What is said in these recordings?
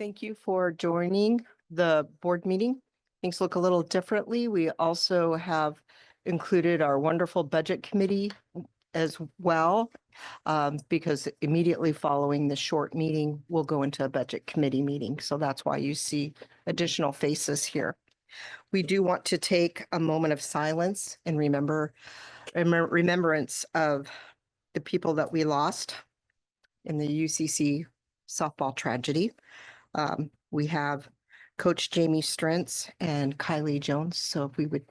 Thank you for joining the board meeting. Things look a little differently. We also have included our wonderful budget committee as well, because immediately following the short meeting, we'll go into a budget committee meeting. So that's why you see additional faces here. We do want to take a moment of silence and remembrance of the people that we lost in the UCC softball tragedy. We have Coach Jamie Strentz and Kylie Jones. So if we would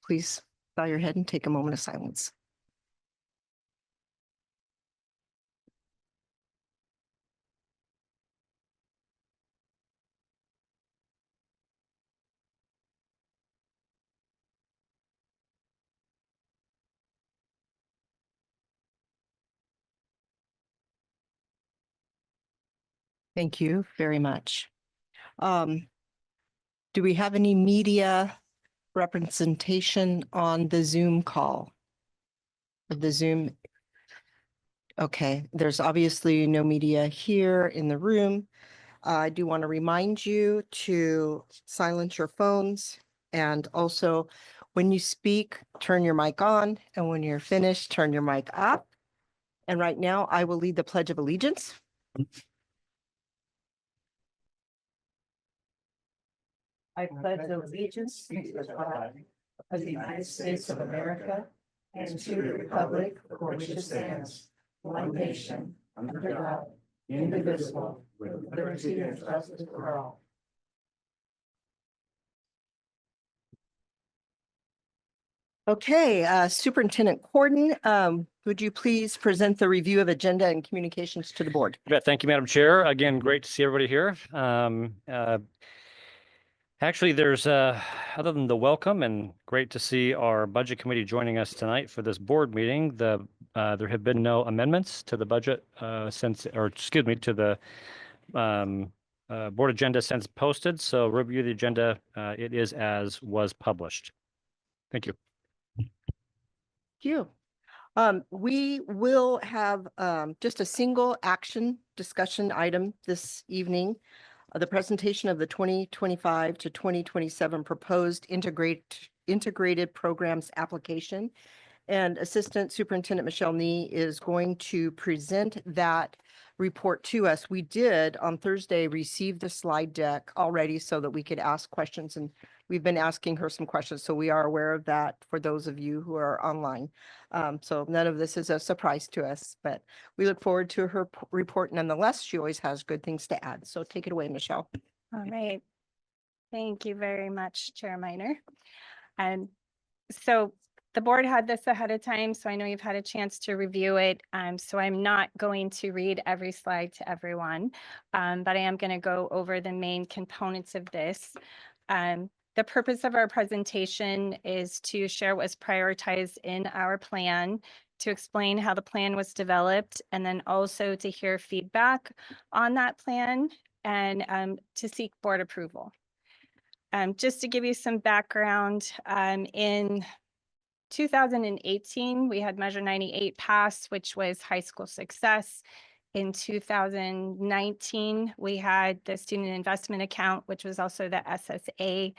please bow your head and take a moment of silence. Thank you very much. Do we have any media representation on the Zoom call? The Zoom. Okay, there's obviously no media here in the room. I do want to remind you to silence your phones, and also when you speak, turn your mic on, and when you're finished, turn your mic up. And right now I will lead the Pledge of Allegiance. I pledge allegiance to the flag of the United States of America and to the republic for which it stands, one nation, under God, indivisible, with liberty and justice for all. Okay, Superintendent Corden, would you please present the review of agenda and communications to the board? Yeah, thank you, Madam Chair. Again, great to see everybody here. Actually, there's other than the welcome, and great to see our budget committee joining us tonight for this board meeting. There have been no amendments to the budget to the board agenda since posted. So review the agenda. It is as was published. Thank you. Thank you. We will have just a single action discussion item this evening. The presentation of the 2025 to 2027 proposed integrated programs application. And Assistant Superintendent Michelle Nee is going to present that report to us. We did on Thursday receive the slide deck already so that we could ask questions, and we've been asking her some questions. So we are aware of that for those of you who are online. So none of this is a surprise to us, but we look forward to her report nonetheless. She always has good things to add. So take it away, Michelle. All right. Thank you very much, Chair Minor. And so the board had this ahead of time, so I know you've had a chance to review it. So I'm not going to read every slide to everyone, but I am going to go over the main components of this. The purpose of our presentation is to share what was prioritized in our plan, to explain how the plan was developed, and then also to hear feedback on that plan and to seek board approval. Just to give you some background, in 2018, we had Measure 98 pass, which was high school success. In 2019, we had the student investment account, which was also the SSA.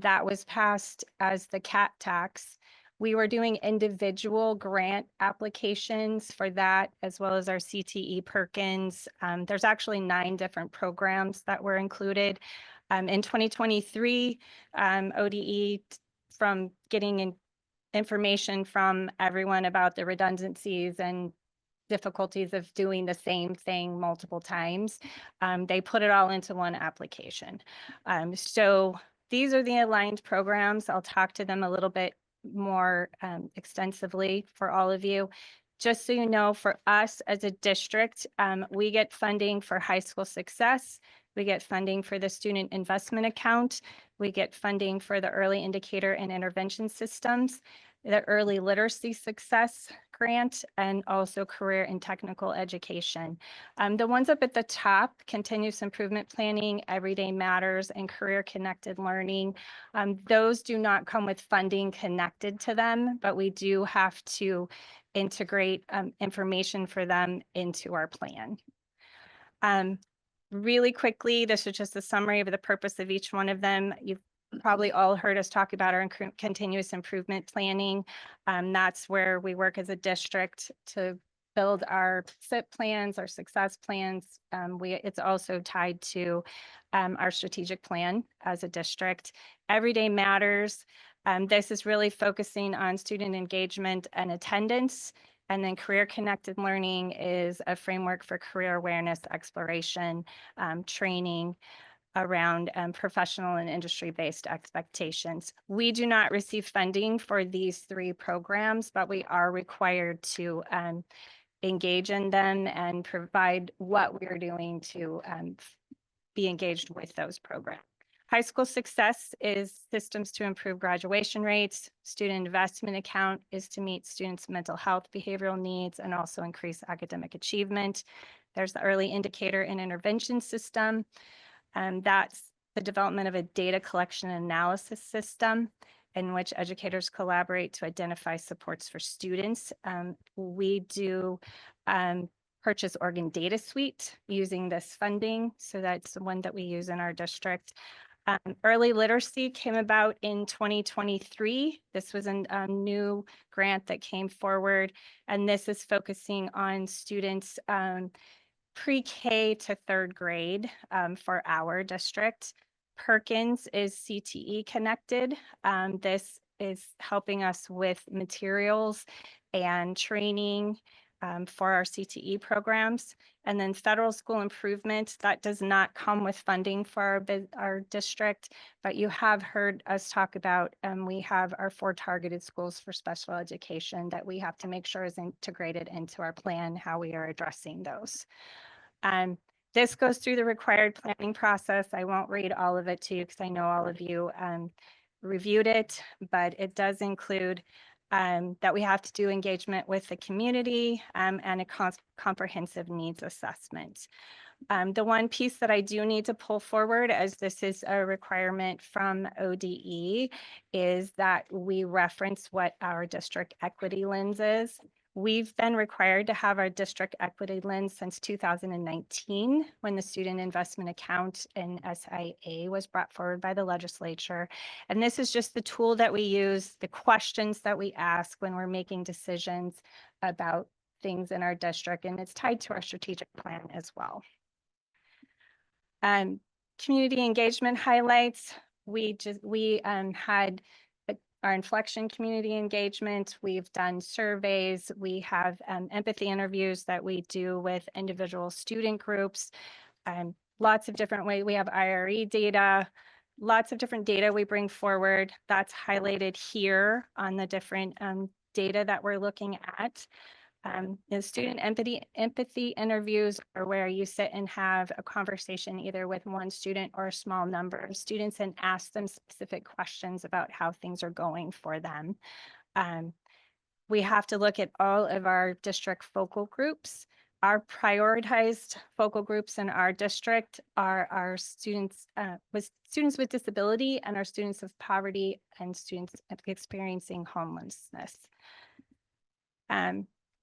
That was passed as the CAT tax. We were doing individual grant applications for that, as well as our CTE Perkins. There's actually 9 different programs that were included. In 2023, ODE, from getting information from everyone about the redundancies and difficulties of doing the same thing multiple times, they put it all into one application. So these are the aligned programs. I'll talk to them a little bit more extensively for all of you. Just so you know, for us as a district, we get funding for high school success. We get funding for the student investment account. We get funding for the early indicator and intervention systems, the early literacy success grant, and also career and technical education. The ones up at the top, continuous improvement planning, everyday matters, and career connected learning. Those do not come with funding connected to them, but we do have to integrate information for them into our plan. Really quickly, this is just a summary of the purpose of each one of them. You've probably all heard us talk about our continuous improvement planning. That's where we work as a district to build our SIP plans, our success plans. It's also tied to our strategic plan as a district. Everyday Matters. This is really focusing on student engagement and attendance. And then Career Connected Learning is a framework for career awareness, exploration, training around professional and industry-based expectations. We do not receive funding for these 3 programs, but we are required to engage in them and provide what we're doing to be engaged with those programs. High School Success is systems to improve graduation rates. Student Investment Account is to meet students' mental health, behavioral needs, and also increase academic achievement. There's the Early Indicator and Intervention System. That's the development of a data collection and analysis system in which educators collaborate to identify supports for students. We do purchase Oregon Data Suite using this funding. So that's the one that we use in our district. Early literacy came about in 2023. This was a new grant that came forward, and this is focusing on students pre-K to 3rd grade for our district. Perkins is CTE connected. This is helping us with materials and training for our CTE programs. And then Federal School Improvement, that does not come with funding for our district, but you have heard us talk about, we have our 4 targeted schools for special education that we have to make sure is integrated into our plan, how we are addressing those. This goes through the required planning process. I won't read all of it to you because I know all of you reviewed it, but it does include that we have to do engagement with the community and a comprehensive needs assessment. The one piece that I do need to pull forward, as this is a requirement from ODE, is that we reference what our district equity lens is. We've been required to have our district equity lens since 2019, when the student investment account in SIA was brought forward by the legislature. And this is just the tool that we use, the questions that we ask when we're making decisions about things in our district, and it's tied to our strategic plan as well. Community engagement highlights. We had our inflection community engagement. We've done surveys. We have empathy interviews that we do with individual student groups. Lots of different ways. We have IRE data, lots of different data we bring forward. That's highlighted here on the different data that we're looking at. The student empathy interviews are where you sit and have a conversation either with one student or a small number of students and ask them specific questions about how things are going for them. We have to look at all of our district focal groups. Our prioritized focal groups in our district are our students with disability and our students of poverty and students experiencing homelessness.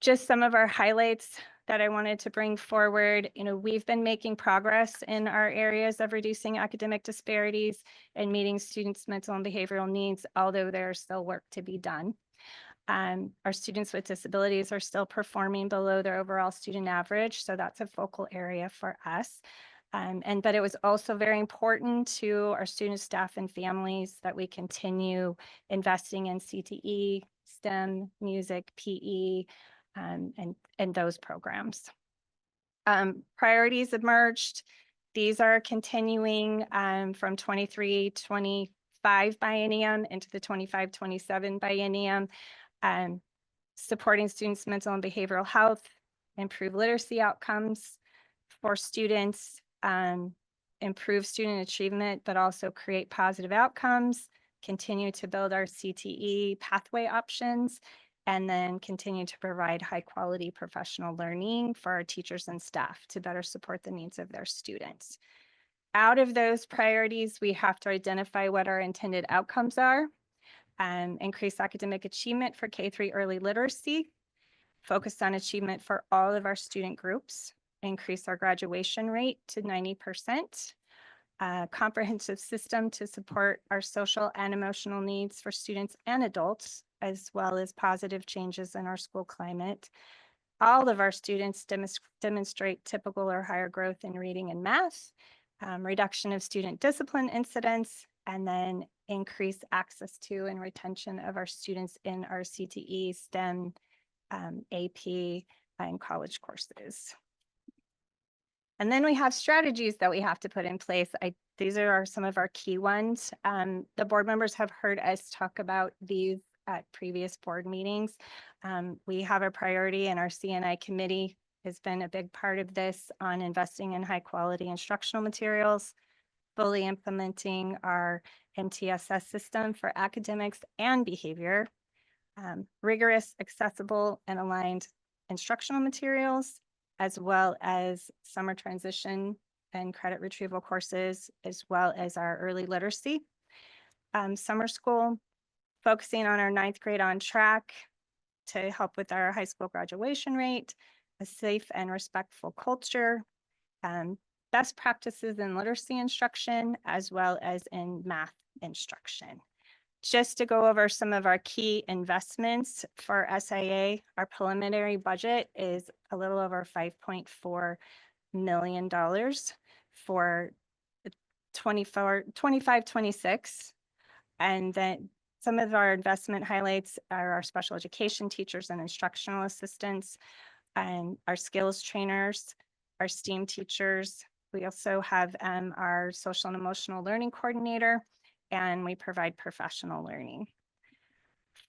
Just some of our highlights that I wanted to bring forward. We've been making progress in our areas of reducing academic disparities and meeting students' mental and behavioral needs, although there's still work to be done. Our students with disabilities are still performing below their overall student average, so that's a focal area for us. But it was also very important to our students, staff, and families that we continue investing in CTE, STEM, music, PE, and those programs. Priorities emerged. These are continuing from 23-25 biennium into the 25-27 biennium. Supporting students' mental and behavioral health, improve literacy outcomes for students, improve student achievement, but also create positive outcomes, continue to build our CTE pathway options, and then continue to provide high quality professional learning for our teachers and staff to better support the needs of their students. Out of those priorities, we have to identify what our intended outcomes are. Increase academic achievement for K-3 early literacy, focused on achievement for all of our student groups, increase our graduation rate to 90%. A comprehensive system to support our social and emotional needs for students and adults, as well as positive changes in our school climate. All of our students demonstrate typical or higher growth in reading and math, reduction of student discipline incidents, and then increase access to and retention of our students in our CTE, STEM, AP, and college courses. And then we have strategies that we have to put in place. These are some of our key ones. The board members have heard us talk about these at previous board meetings. We have a priority, and our CNI committee has been a big part of this, on investing in high quality instructional materials, fully implementing our MTSS system for academics and behavior, rigorous, accessible, and aligned instructional materials, as well as summer transition and credit retrieval courses, as well as our early literacy. Summer school, focusing on our 9th grade on track to help with our high school graduation rate, a safe and respectful culture, best practices in literacy instruction, as well as in math instruction. Just to go over some of our key investments for SIA, our preliminary budget is a little over $5.4 million for 25-26. And then some of our investment highlights are our special education teachers and instructional assistants, and our skills trainers, our STEAM teachers. We also have our social and emotional learning coordinator, and we provide professional learning.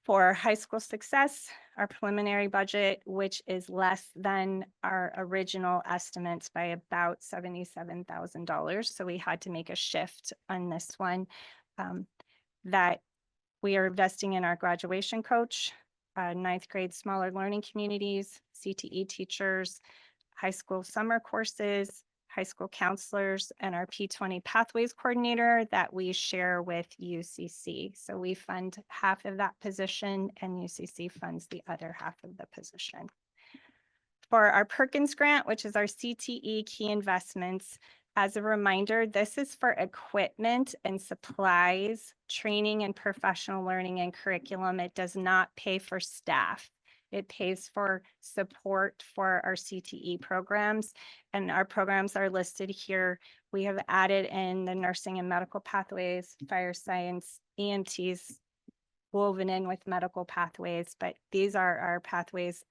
For high school success, our preliminary budget, which is less than our original estimates by about $77,000. So we had to make a shift on this one, that we are investing in our graduation coach, 9th grade smaller learning communities, CTE teachers, high school summer courses, high school counselors, and our P20 pathways coordinator that we share with UCC. So we fund half of that position, and UCC funds the other half of the position. For our Perkins grant, which is our CTE key investments, as a reminder, this is for equipment and supplies, training and professional learning and curriculum. It does not pay for staff. It pays for support for our CTE programs, and our programs are listed here. We have added in the nursing and medical pathways, fire science, EMTs woven in with medical pathways, but these are our pathways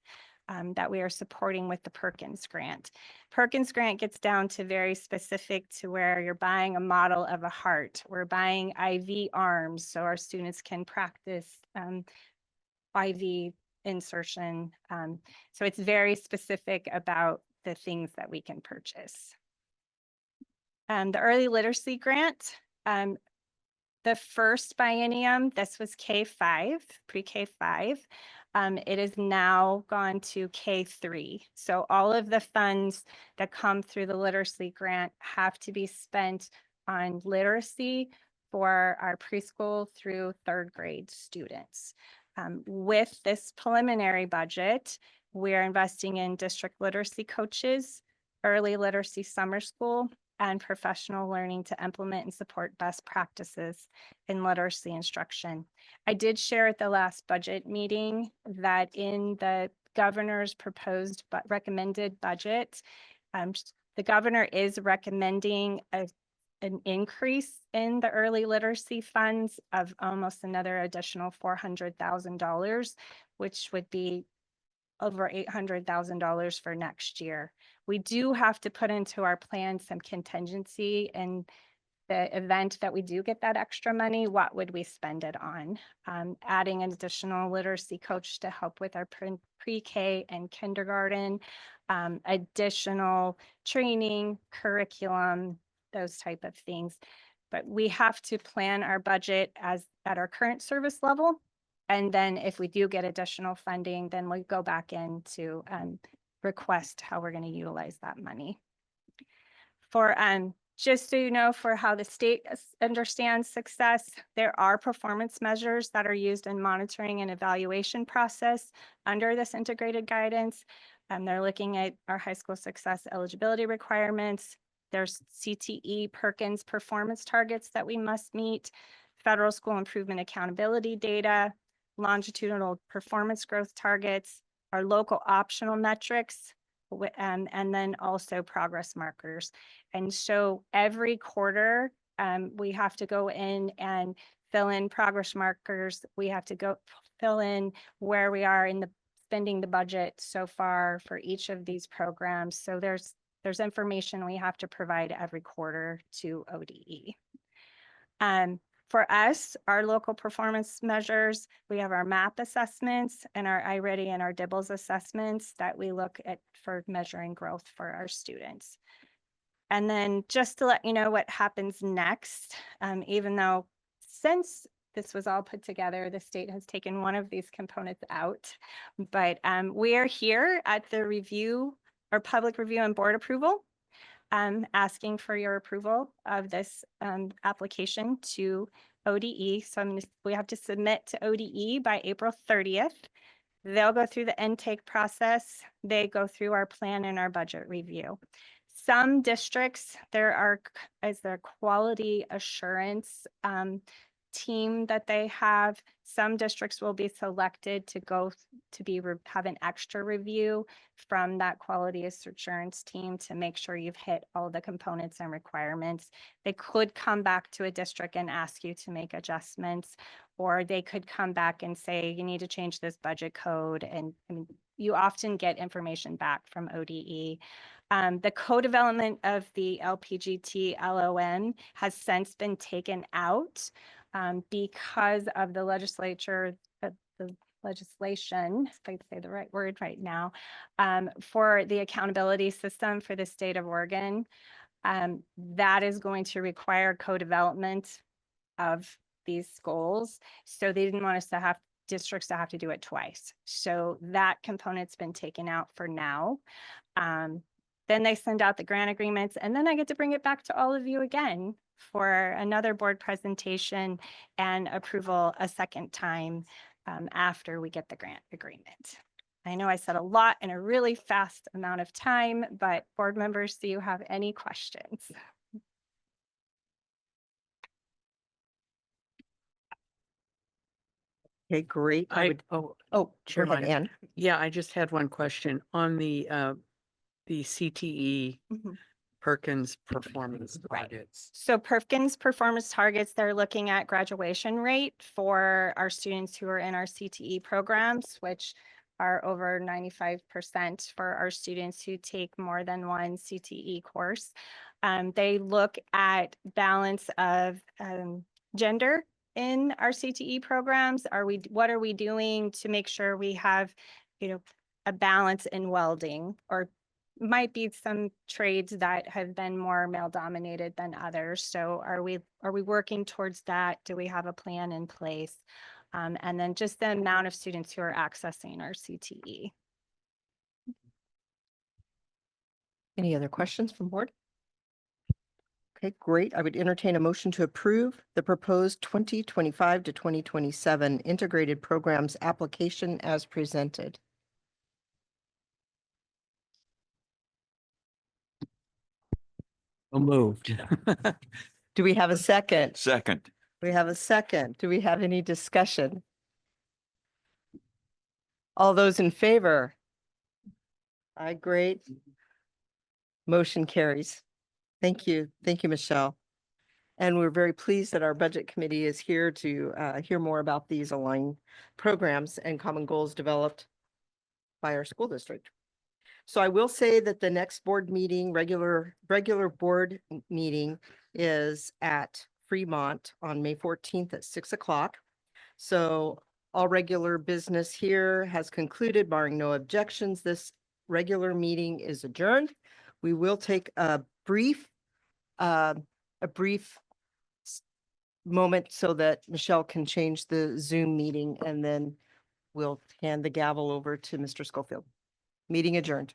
that we are supporting with the Perkins grant. Perkins grant gets down to very specific to where you're buying a model of a heart. We're buying IV arms so our students can practice IV insertion. So it's very specific about the things that we can purchase. The early literacy grant, the first biennium, this was K-5, pre-K-5. It is now gone to K-3. So all of the funds that come through the literacy grant have to be spent on literacy for our preschool through 3rd grade students. With this preliminary budget, we're investing in district literacy coaches, early literacy summer school, and professional learning to implement and support best practices in literacy instruction. I did share at the last budget meeting that in the governor's proposed but recommended budget, the governor is recommending an increase in the early literacy funds of almost another additional $400,000, which would be over $800,000 for next year. We do have to put into our plan some contingency in the event that we do get that extra money. What would we spend it on? Adding an additional literacy coach to help with our pre-K and kindergarten, additional training, curriculum, those type of things. But we have to plan our budget as at our current service level. And then if we do get additional funding, then we go back in to request how we're going to utilize that money. For just so you know, for how the state understands success, there are performance measures that are used in monitoring and evaluation process under this integrated guidance. They're looking at our high school success eligibility requirements. There's CTE Perkins performance targets that we must meet, federal school improvement accountability data, longitudinal performance growth targets, our local optional metrics, and then also progress markers. And so every quarter, we have to go in and fill in progress markers. We have to go fill in where we are in the spending the budget so far for each of these programs. So there's information we have to provide every quarter to ODE. For us, our local performance measures, we have our MAP assessments and our iReady and our DIBELS assessments that we look at for measuring growth for our students. And then just to let you know what happens next, even though since this was all put together, the state has taken one of these components out, but we are here at the review or public review and board approval, asking for your approval of this application to ODE. So we have to submit to ODE by April 30th. They'll go through the intake process. They go through our plan and our budget review. Some districts, is their quality assurance team that they have. Some districts will be selected to go to have an extra review from that quality assurance team to make sure you've hit all the components and requirements. They could come back to a district and ask you to make adjustments, or they could come back and say, you need to change this budget code. And you often get information back from ODE. The co-development of the LPGT LOM has since been taken out because of the legislation, if I say the right word right now, for the accountability system for the state of Oregon. That is going to require co-development of these goals. So they didn't want us to have districts to have to do it twice. So that component's been taken out for now. Then they send out the grant agreements, and then I get to bring it back to all of you again for another board presentation and approval a second time after we get the grant agreement. I know I said a lot in a really fast amount of time, but board members, do you have any questions? Okay, great. Oh, go ahead, Chairman. Ann. Yeah, I just had one question on the CTE Mhm. Perkins performance targets. So Perkins performance targets, they're looking at graduation rate for our students who are in our CTE programs, which are over 95% for our students who take more than one CTE course. They look at balance of gender in our CTE programs. What are we doing to make sure we have, a balance in welding, or might be some trades that have been more male dominated than others. So are we working towards that? Do we have a plan in place? And then just the amount of students who are accessing our CTE. Any other questions from board? Okay, great. I would entertain a motion to approve the proposed 2025 to 2027 integrated programs application as presented. Moved. Do we have a second? Second. We have a second. Do we have any discussion? All those in favor? Aye, great. Motion carries. Thank you. Thank you, Michelle. And we're very pleased that our budget committee is here to hear more about these aligned programs and common goals developed by our school district. So I will say that the next board meeting, regular board meeting, is at Fremont on May 14th at 6 o'clock. So all regular business here has concluded, barring no objections. This regular meeting is adjourned. We will take a brief moment so that Michelle can change the Zoom meeting, and then we'll hand the gavel over to Mr. Schofield. Meeting adjourned.